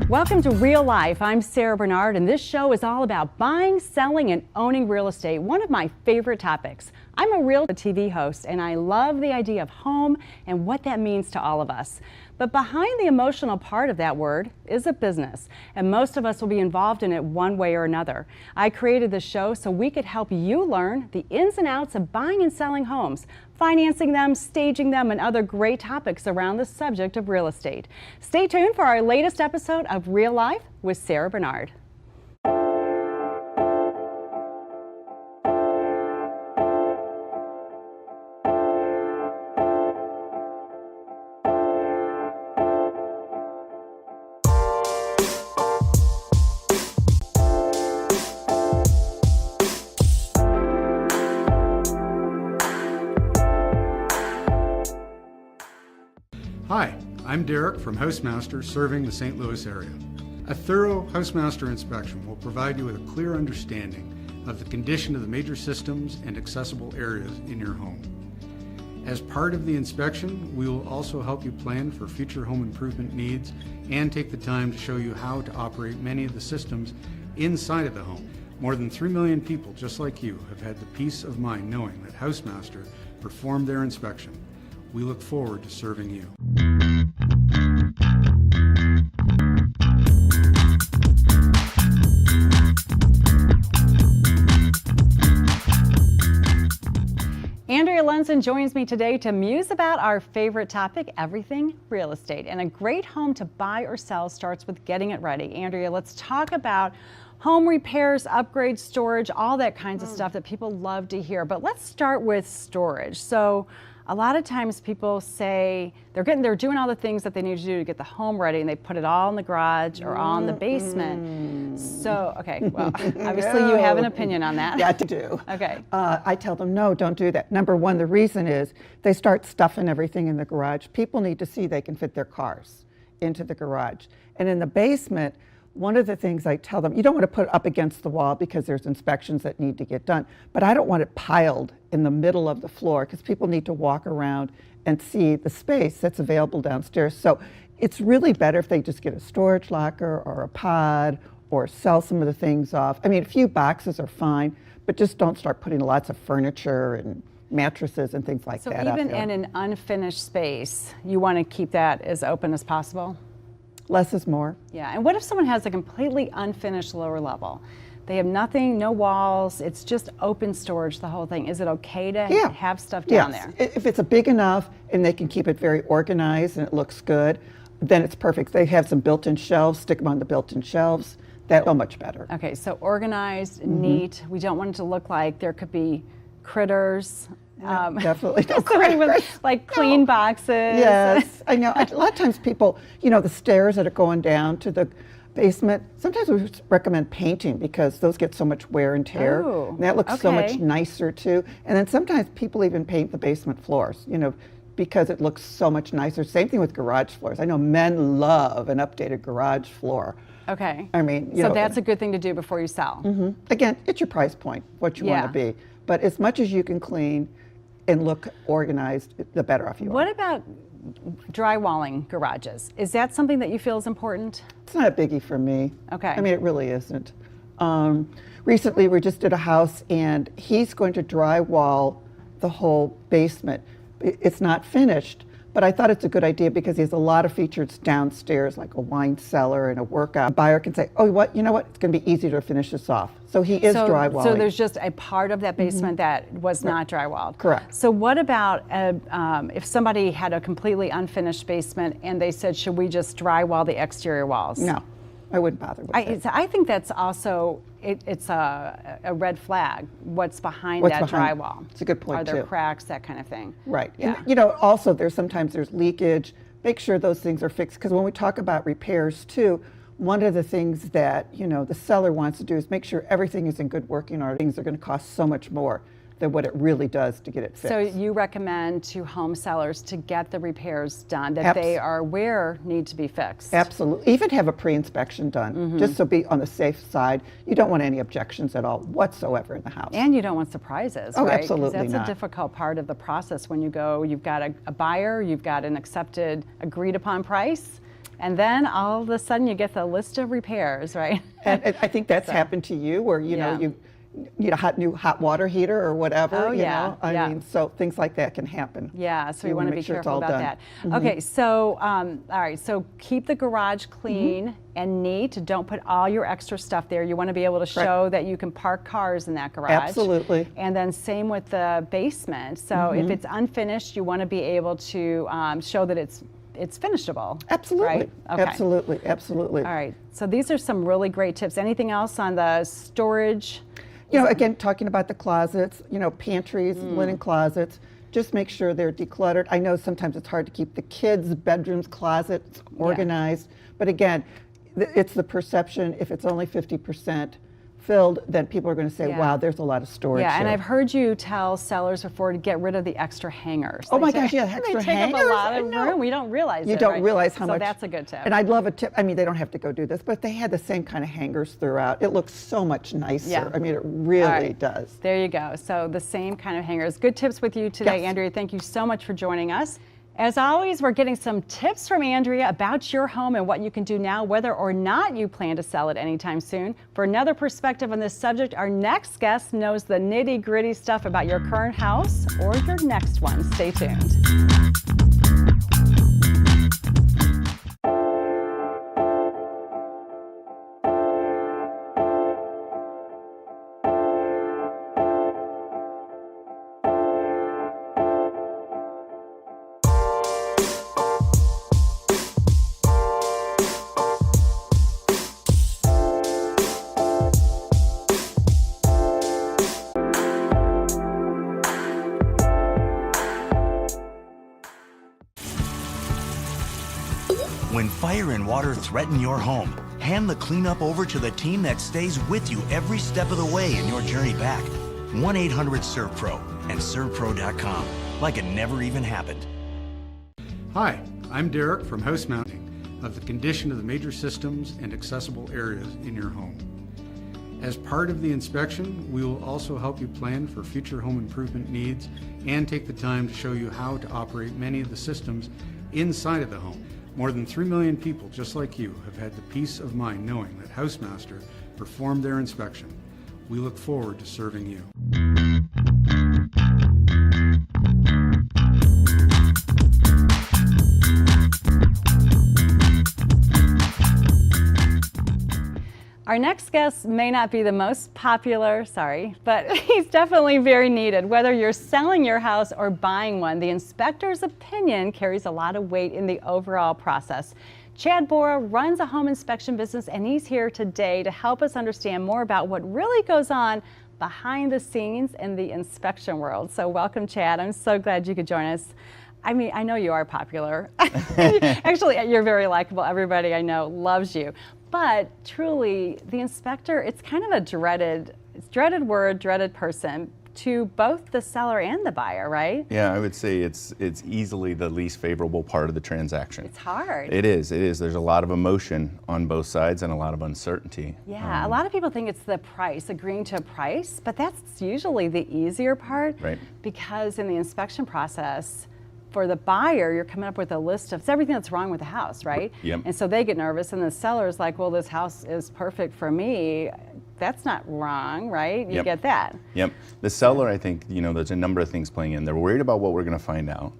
Welcome to Real Life. I'm Sarah Bernard, and this show is all about buying, selling, and owning real estate, one of my favorite topics. I'm a real TV host, and I love the idea of home and what that means to all of us. But behind the emotional part of that word is a business, and most of us will be involved in it one way or another. I created this show so we could help you learn the ins and outs of buying and selling homes, financing them, staging them, and other great topics around the subject of real estate. Stay tuned for our latest episode of Real Life with Sarah Bernard. Hi, I'm Derek from Housemaster serving the St. Louis area. A thorough Housemaster inspection will provide you with a clear understanding of the condition of the major systems and accessible areas in your home. As part of the inspection, we will also help you plan for future home improvement needs and take the time to show you how to operate many of the systems inside of the home. More than 3 million people just like you have had the peace of mind knowing that Housemaster performed their inspection. We look forward to serving you. Andrea Lunson joins me today to muse about our favorite topic, everything real estate. And a great home to buy or sell starts with getting it ready. Andrea, let's talk about home repairs, upgrades, storage, all that kinds of stuff that people love to hear. But let's start with storage. So a lot of times people say they're doing all the things that they need to do to get the home ready, and they put it all in the garage or all in the basement. So, okay, well, obviously you have an opinion on that. Yeah, I do. Okay. I tell them, no, don't do that. Number one, the reason is they start stuffing everything in the garage. People need to see they can fit their cars into the garage. And in the basement, one of the things I tell them, you don't want to put it up against the wall because there's inspections that need to get done, but I don't want it piled in the middle of the floor because people need to walk around and see the space that's available downstairs. So it's really better if they just get a storage locker or a pod or sell some of the things off. I mean, a few boxes are fine, but just don't start putting lots of furniture and mattresses and things like that. So even in an unfinished space, you want to keep that as open as possible? Less is more. Yeah, and what if someone has a completely unfinished lower level? They have nothing, no walls, it's just open storage, the whole thing. Is it okay to have stuff down there? If it's a big enough and they can keep it very organized and it looks good, then it's perfect. They have some built-in shelves, stick them on the built-in shelves. That's so much better. Okay, so organized, neat. We don't want it to look like there could be critters. Definitely no critters. Like clean boxes. Yes, I know. A lot of times people, the stairs that are going down to the basement, sometimes we recommend painting because those get so much wear and tear. Ooh, and that looks so much nicer too. And then sometimes people even paint the basement floors, because it looks so much nicer. Same thing with garage floors. I know men love an updated garage floor. Okay. I mean, so that's a good thing to do before you sell. Again, it's your price point, what you want to be. But as much as you can clean and look organized, the better off you are. What about drywalling garages? Is that something that you feel is important? It's not a biggie for me. Okay. I mean, it really isn't. Recently, we just did a house, and he's going to drywall the whole basement. It's not finished, but I thought it's a good idea because he has a lot of features downstairs, like a wine cellar and a workout. A buyer can say, oh, you know what? It's going to be easier to finish this off. So he is drywalling. So there's just a part of that basement that was not drywalled. Correct. So what about if somebody had a completely unfinished basement and they said, should we just drywall the exterior walls? No, I wouldn't bother with it. I think that's also, it's a red flag. What's behind that drywall? It's a good point, too. Are there too. cracks, that kind of thing? Right. Yeah. And, also sometimes there's leakage. Make sure those things are fixed, because when we talk about repairs too, one of the things that the seller wants to do is make sure everything is in good working order. Things are going to cost so much more than what it really does to get it fixed. So you recommend to home sellers to get the repairs done that they are aware need to be fixed? Absolutely. Even have a pre-inspection done, just so be on the safe side. You don't want any objections at all whatsoever in the house. And you don't want surprises, Oh, right? 'Cause absolutely that's not. a difficult part of the process when you go, you've got a buyer, you've got an accepted, agreed upon price, and then all of a sudden you get the list of repairs, right? And I think that's happened to you, where you know you need a new hot water heater or whatever. Oh, you yeah, know? I mean, so things like that can happen. Yeah, so we You want to wanna be make sure it's careful all about done. that. Okay, so all right, so keep the garage clean and neat. Don't put all your extra stuff there. You want to be able to show that you can park cars in that garage. Absolutely. And then same with the basement. So if it's unfinished, you want to be able to show that it's finishable. Absolutely. Right? Okay. Absolutely. Absolutely. All right. So these are some really great tips. Anything else on the storage? You know, again, talking about the closets, you know, pantries, linen closets, just make sure they're decluttered. I know sometimes it's hard to keep the kids' bedrooms, closets organized, but again, it's the perception. If it's only 50% filled, then people are going to say, wow, there's a lot of storage Yeah, and here. I've heard you tell sellers before to get rid of the extra hangers. Oh my They gosh, take- yeah, extra They take hangers. up a lot I of know. room. We don't realize You it, don't right? realize how much. So that's a good tip. And I'd love a tip. I mean, they don't have to go do this, but if they had the same kind of hangers throughout, it looks so much nicer. Yeah. I mean, it really right. does. There you go. So the same kind of hangers. Good tips with you today, Yes. Andrea. Thank you so much for joining us. As always, we're getting some tips from Andrea about your home and what you can do now, whether or not you plan to sell it anytime soon. For another perspective on this subject, our next guest knows the nitty-gritty stuff about your current house or your next one. Stay tuned. When fire and water threaten your home, hand the cleanup over to the team that stays with you every step of the way in your journey back. 1-800-SERVPRO and ServPro.com, like it never even happened. Hi, I'm Derek from House Mounting of the condition of the major systems and accessible areas in your home. As part of the inspection, we will also help you plan for future home improvement needs and take the time to show you how to operate many of the systems inside of the home. More than 3 million people just like you have had the peace of mind knowing that Housemaster performed their inspection. We look forward to serving you. Our next guest may not be the most popular, but he's definitely very needed. Whether you're selling your house or buying one, the inspector's opinion carries a lot of weight in the overall process. Chad Bora runs a home inspection business, and he's here today to help us understand more about what really goes on behind the scenes in the inspection world. So welcome, Chad. I'm so glad you could join us. I mean, I know you are popular. Actually, you're very likable. Everybody I know loves you. But truly, the inspector, it's kind of a dreaded word, dreaded person to both the seller and the buyer, right? Yeah, I would say it's easily the least favorable part of the transaction. It's hard. It is. There's a lot of emotion on both sides and a lot of uncertainty. Yeah, a lot of people think it's the price, agreeing to a price, but that's usually the easier part. Right. Because in the inspection process, for the buyer, you're coming up with a list of everything that's wrong with the house, right? Yep. And so they get nervous, and the seller's like, well, this house is perfect for me. That's not wrong, right? You Yep. get that. Yep. The seller, I think, there's a number of things playing in. They're worried about what we're going to find out.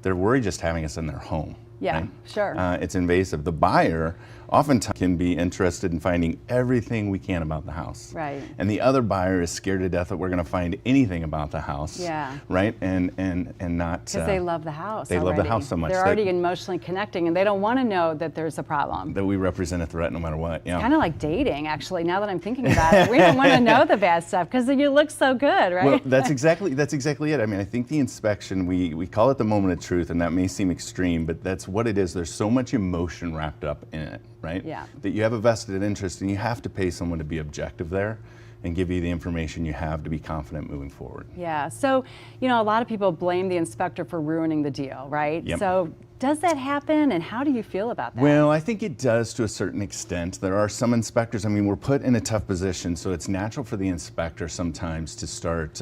They're worried just having us in their home. Yeah, right? sure. It's invasive. The buyer oftentimes can be interested in finding everything we can about the house. Right. And the other buyer is scared to death that we're going to find anything about the house. Yeah. Right? And not. Because they love the house. They love the house so much They're that- already emotionally connecting, and they don't want to know that there's a problem. That we represent a threat no matter what. Yeah. Kind of like dating, actually. Now that I'm thinking about it, we don't want to know the bad stuff because you look so good, right? Well, that's exactly it. I mean, I think the inspection, we call it the moment of truth, and that may seem extreme, but that's what it is. There's so much emotion wrapped up in it, right? Yeah. That you have a vested interest, and you have to pay someone to be objective there. and give you the information you have to be confident moving forward. Yeah, so, you know, a lot of people blame the inspector for ruining the deal, right? Yep. So does that happen, and how do you feel about that? Well, I think it does to a certain extent. There are some inspectors, I mean, we're put in a tough position, so it's natural for the inspector sometimes to start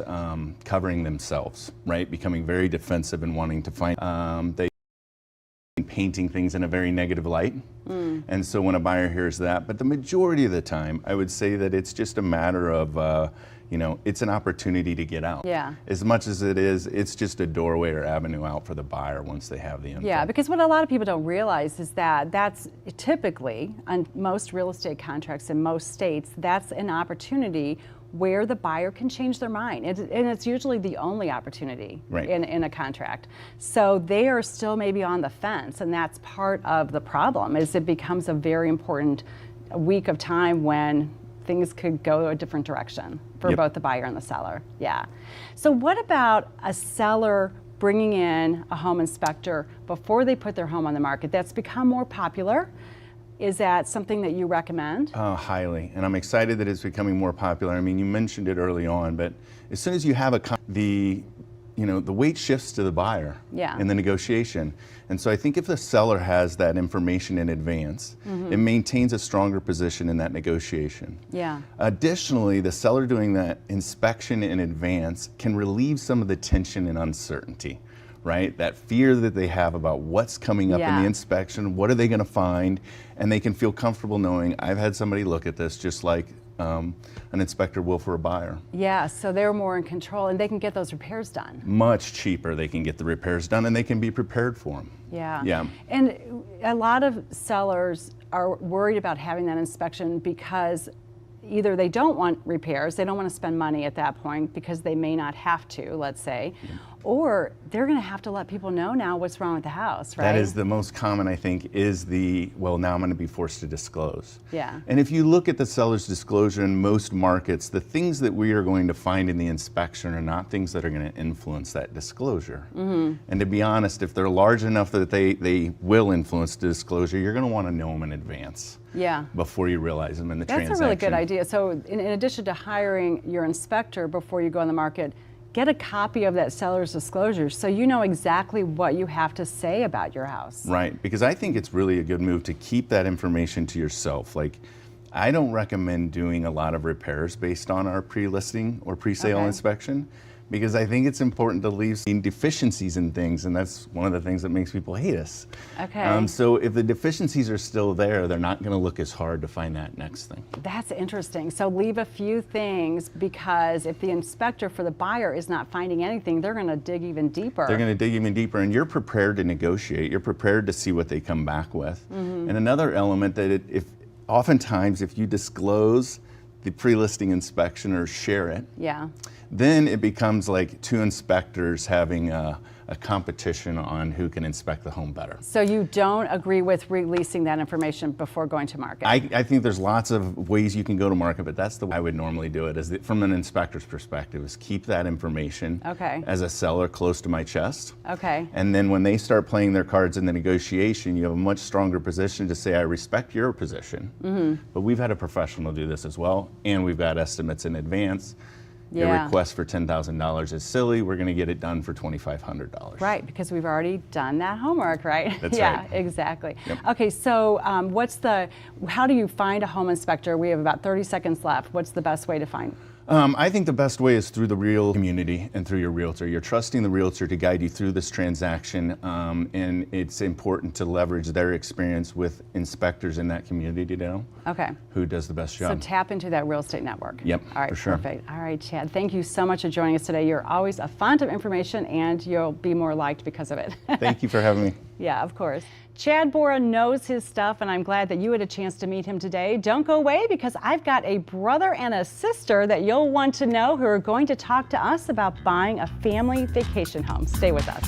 covering themselves, right? Becoming very defensive and wanting to find, they painting things in a very negative light. And so when a buyer hears that, but the majority of the time, I would say that it's just a matter of, you know, it's an opportunity to get out. Yeah. As much as it is, it's just a doorway or avenue out for the buyer once they have the info. Yeah, because what a lot of people don't realize is that that's typically, on most real estate contracts in most states, that's an opportunity where the buyer can change their mind. And it's usually the only opportunity Right. in a contract. So they are still maybe on the fence, and that's part of the problem, is it becomes a very important week of time when things could go a different direction for Yep. both the buyer and the seller. Yeah. So what about a seller bringing in a home inspector before they put their home on the market? That's become more popular. Is that something that you recommend? Highly, and I'm excited that it's becoming more popular. I mean, you mentioned it early on, but as soon as you have the weight shifts to the buyer Yeah. in the negotiation. And so I think if the seller has that information in advance, it maintains a stronger position in that negotiation. Yeah. Additionally, the seller doing that inspection in advance can relieve some of the tension and uncertainty, right? That fear that they have about what's coming up in Yeah. the inspection, what are they going to find, and they can feel comfortable knowing I've had somebody look at this just like an inspector will for a buyer. Yeah, so they're more in control and they can get those repairs done. Much cheaper, they can get the repairs done and they can be prepared for them. Yeah. Yeah. And a lot of sellers are worried about having that inspection because either they don't want repairs, they don't want to spend money at that point because they may not have to, let's say, or they're going to have to let people know now what's wrong with the house, right? That is the most common, I think, is well, now I'm going to be forced to disclose. Yeah. And if you look at the seller's disclosure in most markets, the things that we are going to find in the inspection are not things that are going to influence that disclosure. And to be honest, if they're large enough that they will influence the disclosure, you're going to want to know them in advance. Yeah. Before you realize them in the transaction. That's a really good idea. So in addition to hiring your inspector before you go on the market, get a copy of that seller's disclosure so you know exactly what you have to say about your house. Right, because I think it's really a good move to keep that information to yourself. Like, I don't recommend doing a lot of repairs based on our pre-listing or pre-sale Okay. inspection, because I think it's important to leave some deficiencies in things, and that's one of the things that makes people hate us. Okay. So if the deficiencies are still there, they're not going to look as hard to find that next thing. That's interesting. So leave a few things, because if the inspector for the buyer is not finding anything, they're going to dig even deeper. They're going to dig even deeper, and you're prepared to negotiate. You're prepared to see what they come back with. And another element that oftentimes if you disclose the pre-listing inspection or share it, Yeah. then it becomes like two inspectors having a competition on who can inspect the home better. So you don't agree with releasing that information before going to market? I think there's lots of ways you can go to market, but that's the way I would normally do it, from an inspector's perspective, is keep that information Okay. as a seller close to my chest. Okay. And then when they start playing their cards in the negotiation, you have a much stronger position to say, I respect your position, but we've had a professional do this as well, and we've got estimates in advance. Your Yeah. request for $10,000 is silly. We're going to get it done for $2,500. Right, because we've already done that homework, right? That's yeah, right. exactly. Yep. Okay, so how do you find a home inspector? We have about 30 seconds left. What's the best way to find? I think the best way is through the real community and through your realtor. You're trusting the realtor to guide you through this transaction, and it's important to leverage their experience with inspectors in that community to know Okay. who does the best So job. tap into that real estate network. Yep, All right, for sure. perfect. All right, Chad, thank you so much for joining us today. You're always a font of information, and you'll be more liked because of it. Thank you for having me. Yeah, of course. Chad Bora knows his stuff, and I'm glad that you had a chance to meet him today. Don't go away, because I've got a brother and a sister that you'll want to know who are going to talk to us about buying a family vacation home. Stay with us.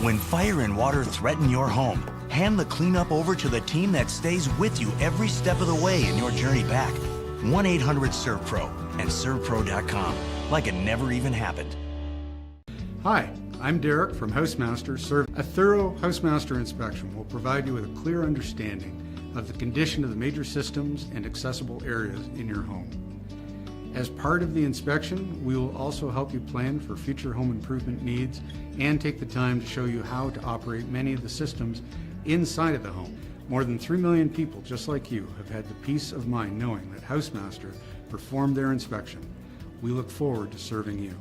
When fire and water threaten your home, hand the cleanup over to the team that stays with you every step of the way in your journey back. 1-800-SERVPRO and ServPro.com, like it never even happened. Hi, I'm Derek from Housemaster. A thorough Housemaster inspection will provide you with a clear understanding of the condition of the major systems and accessible areas in your home. As part of the inspection, we will also help you plan for future home improvement needs and take the time to show you how to operate many of the systems inside of the home. More than 3 million people just like you have had the peace of mind knowing that Housemaster performed their inspection. We look forward to serving you.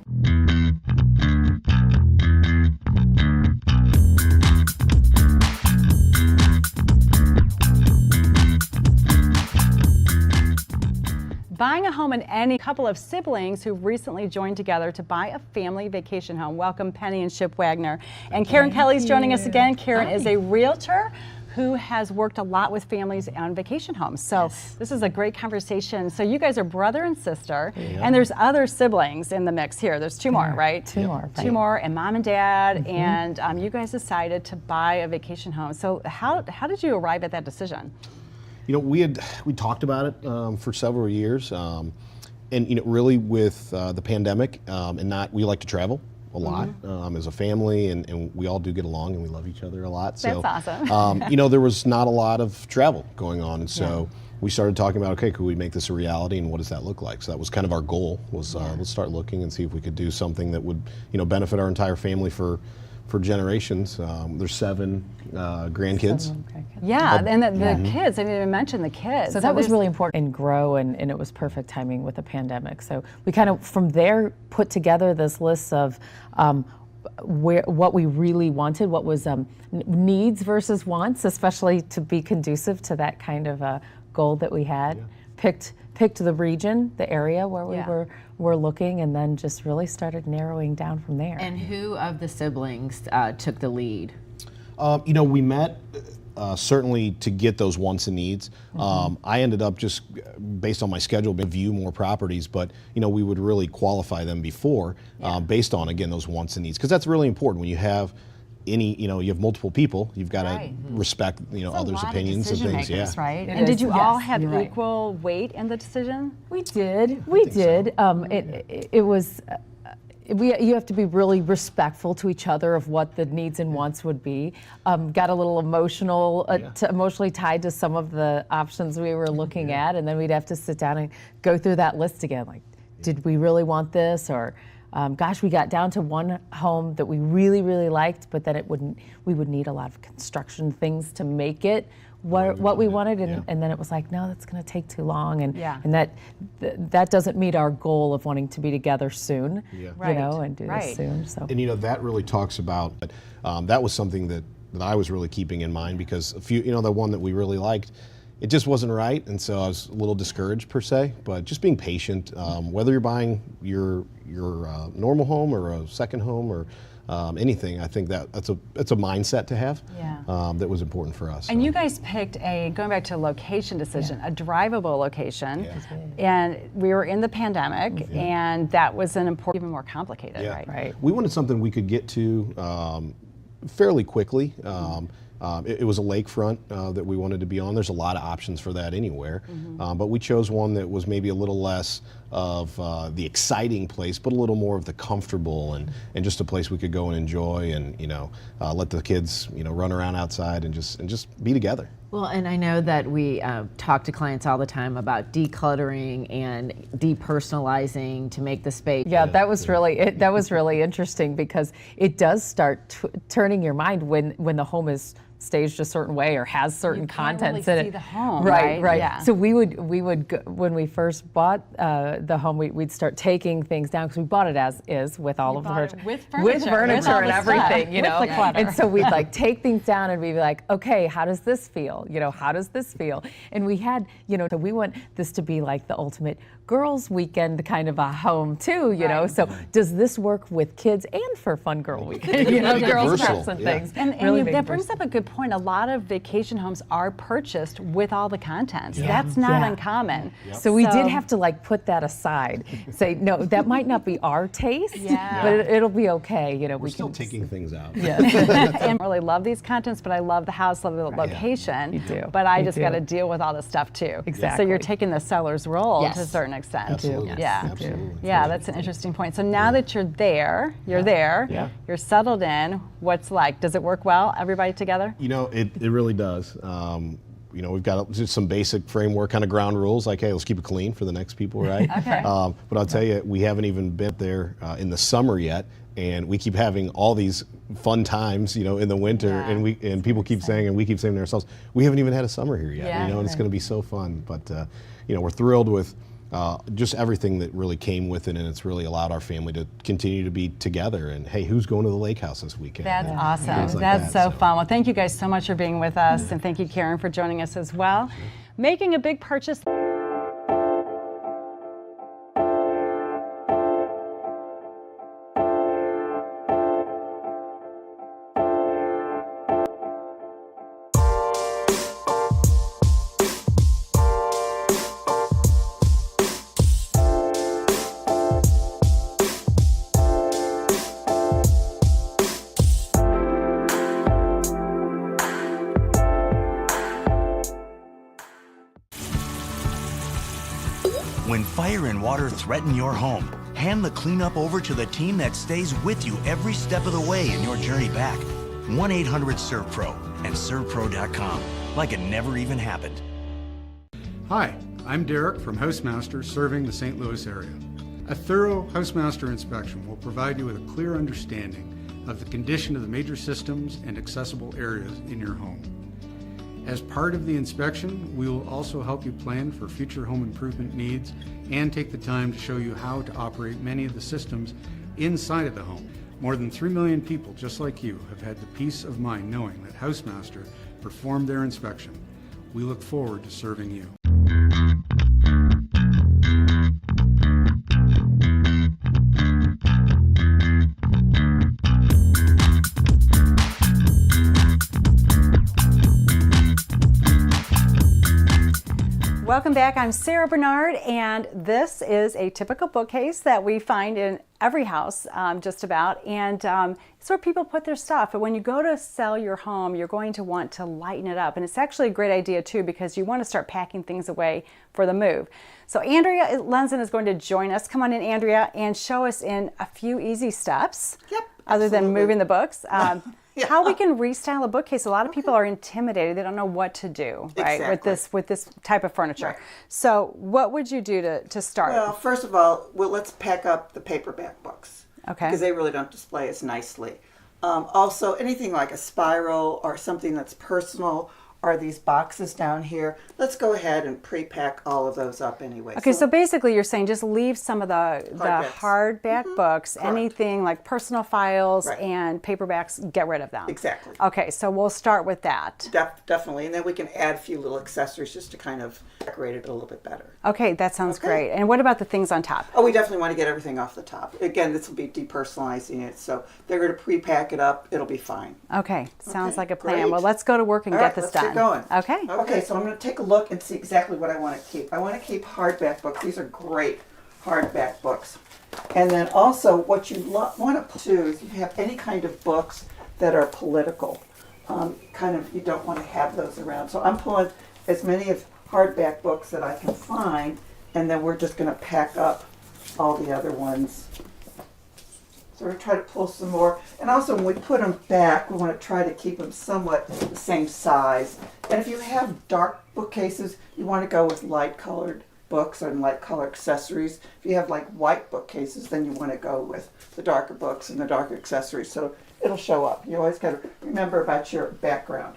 Buying a home in any couple of siblings who recently joined together to buy a family vacation home. Welcome, Penny and Chip Wagner. And Karen Kelly's joining us again. Karen is a realtor who has worked a lot with families on vacation homes. So this is a great conversation. So you guys are brother and sister, and there's other siblings in the mix here. There's two more, right? Two more. Right. Two more, and mom and dad, and you guys decided to buy a vacation home. So how did you arrive at that decision? You know, we talked about it for several years, and you know, really with the pandemic, we like to travel a lot as a family, and we all do get along, and we love each other a lot. So, that's awesome. you know, there was not a lot of travel going on, and so we started talking about, okay, could we make this a reality, and what does that look like? So that was kind of our goal, was let's start looking and see if we could do something that would, you know, benefit our entire family for generations. There's 7 grandkids. Yeah, and the kids, I didn't even mention the kids. So that was really important and grow, and it was perfect timing with the pandemic. So we kind of, from there, put together this list of what we really wanted, what was needs versus wants, especially to be conducive to that kind of goal that we had. Picked the region, the area where we were looking, and then just really started narrowing down from there. And who of the siblings took the lead? You know, we met certainly to get those wants and needs. I ended up just, based on my schedule, view more properties, but you know, we would really qualify them before based on, again, those wants and needs, because that's really important when you have you know, you have multiple people, you've got to respect, you know, others' opinions and things. Makers, right? And did you all have equal weight in the decision? We did. We did. So. It was. You have to be really respectful to each other of what the needs and wants would be. Got a little emotional, emotionally tied to some of the options we were looking at, and then we'd have to sit down and go through that list again. Like, did we really want this, or? Gosh, we got down to one home that we really, really liked, but then we would need a lot of construction things to make it what we wanted, and then it was like, no, that's going to take too long, and that doesn't meet our goal of wanting to be together soon, you know, and do this soon. So, and you know, that really talks about that was something that I was really keeping in mind, because you know, the one that we really liked, it just wasn't right, and so I was a little discouraged per se. But just being patient, whether you're buying your normal home or a second home or anything, I think that's a mindset to have that was important for us. And you guys picked going back to a location decision, a drivable location, and we were in the pandemic, and that was even more complicated, right? We wanted something we could get to fairly quickly. It was a lakefront that we wanted to be on. There's a lot of options for that anywhere, but we chose one that was maybe a little less of the exciting place, but a little more of the comfortable and just a place we could go and enjoy, and you know, let the kids, you know, run around outside and just be together. Well, and I know that we talk to clients all the time about decluttering and depersonalizing to make the space. Yeah, that was really interesting, because it does start turning your mind when the home is staged a certain way or has certain contents in it. See the home, right? Yeah. So we would go, when we first bought the home, we'd start taking things down, because we bought it as is with all of the furniture, with furniture and everything, you know. With the clutter. And so we'd like take things down and we'd be like, okay, how does this feel? You know, how does this feel? And we had, you know, so we want this to be like the ultimate girls weekend kind of a home too, you know. So does this work with kids and for fun girl weekend? You know, girls versatile, trips and yeah. things. And Really make that it brings versatile. up a good point. A lot of vacation homes are purchased with all the contents. That's not Yeah. uncommon. So we did have to like put that aside. Say, no, that might not be our taste, Yeah. but it'll be okay. You know, We're we still can taking things out. And I really love these contents, but I love the house, love the location. You do. But I You just do. got to deal with all this stuff too. So Exactly. you're taking the seller's role Yes. to a certain extent. Absolutely. Yeah. Absolutely. Yeah, that's an interesting point. So now that you're there, you're settled in, what's like? Does it work well, everybody together? You know, it really does. You know, we've got just some basic framework kind of ground rules, like, hey, let's keep it clean for the next people, right? Okay. But I'll tell you, we haven't even been there in the summer yet, and we keep having all these fun times, you know, in the winter, Yeah. and people keep saying, and we keep saying to ourselves, we haven't even had a summer here yet, Yeah. you know, and it's going to be so fun. But you know, we're thrilled with just everything that really came with it, and it's really allowed our family to continue to be together. And hey, who's going to the lake house this weekend? That's awesome. Things like That's that, so fun. Well, thank you guys so much for being with us, and thank you, Karen, for joining us as well. Making a big purchase. When fire and water threaten your home, hand the cleanup over to the team that stays with you every step of the way in your journey back. 1-800-SERVPRO and ServPro.com, like it never even happened. Hi, I'm Derek from Housemaster serving the St. Louis area. A thorough Housemaster inspection will provide you with a clear understanding of the condition of the major systems and accessible areas in your home. As part of the inspection, we will also help you plan for future home improvement needs and take the time to show you how to operate many of the systems inside of the home. More than 3 million people just like you have had the peace of mind knowing that Housemaster performed their inspection. We look forward to serving you. Welcome back. I'm Sarah Bernard, and this is a typical bookcase that we find in every house, just about, and it's where people put their stuff. But when you go to sell your home, you're going to want to lighten it up, and it's actually a great idea too, because you want to start packing things away for the move. So Andrea Lenzen is going to join us. Come on in, Andrea, and show us in a few easy steps. Yep, Other than absolutely. moving the books. Yeah. How we can restyle a bookcase. A lot of people are intimidated. They don't know what to do, right, Exactly. with this type of furniture. Right. So what would you do to start? Well, first of all, let's pack up the paperback books. Okay. Because they really don't display as nicely. Also, anything like a spiral or something that's personal, or these boxes down here, let's go ahead and pre-pack all of those up anyway. Okay, so basically you're saying just leave some of the hardback books, Correct. anything like personal files Right. and paperbacks, get rid of them. Exactly. Okay, so we'll start with that. Definitely, and then we can add a few little accessories just to kind of decorate it a little bit better. Okay, that sounds Okay. great. And what about the things on top? Oh, we definitely want to get everything off the top. Again, this will be depersonalizing it, so they're going to pre-pack it up. It'll be fine. Okay, sounds Okay, like a plan. great. Well, let's go to work and All get right, this let's done. get going. Okay. Okay, so I'm going to take a look and see exactly what I want to keep. I want to keep hardback books. These are great hardback books. And then also what you want to do is you have any kind of books that are political. You don't want to have those around. So I'm pulling as many of hardback books that I can find, and then we're just going to pack up all the other ones. So we're going to try to pull some more. And also when we put them back, we want to try to keep them somewhat the same size. And if you have dark bookcases, you want to go with light colored books and light color accessories. If you have like white bookcases, then you want to go with the darker books and the darker accessories. So it'll show up. You always got to remember about your background.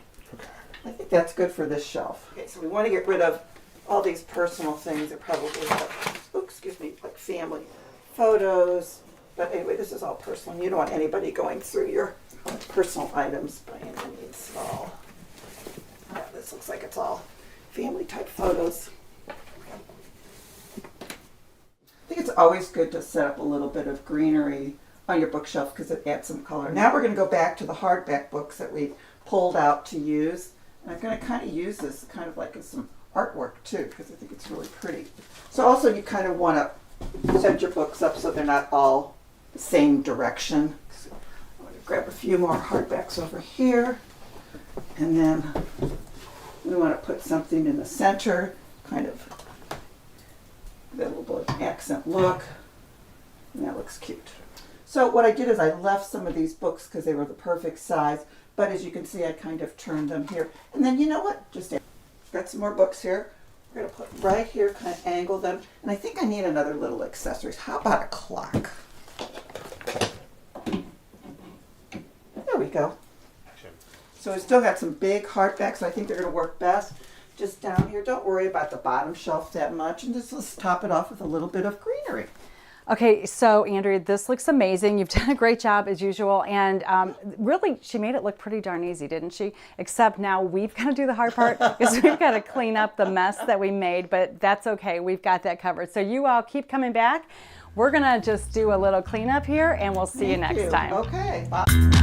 I think that's good for this shelf. Okay, so we want to get rid of all these personal things that probably like family photos. But anyway, this is all personal. You don't want anybody going through your personal items by any means at all. Yeah, this looks like it's all family type photos. think it's always good to set up a little bit of greenery on your bookshelf because it adds some color. Now we're going to go back to the hardback books that we pulled out to use. And I'm going to kind of use this kind of like as some artwork too because I think it's really pretty. So also you kind of want to set your books up so they're not all the same direction. I'm going to grab a few more hardbacks over here. And then we want to put something in the center, kind of that little bit of accent look. And that looks cute. So what I did is I left some of these books because they were the perfect size, but as you can see I kind of turned them here. And then you know what? Just got some more books here. We're going to put right here, kind of angle them. And I think I need another little accessories. How about a clock? There we go. So we still got some big hardbacks, so I think they're going to work best. Just down here, don't worry about the bottom shelf that much, and just let's top it off with a little bit of greenery. Okay, so Andrea, this looks amazing. You've done a great job as usual, and really, she made it look pretty darn easy, didn't she? Except now we've got to do the hard part because we've got to clean up the mess that we made, but that's okay. We've got that covered. So you all keep coming back. We're gonna just do a little cleanup here, and we'll see you next time. Okay. Bye.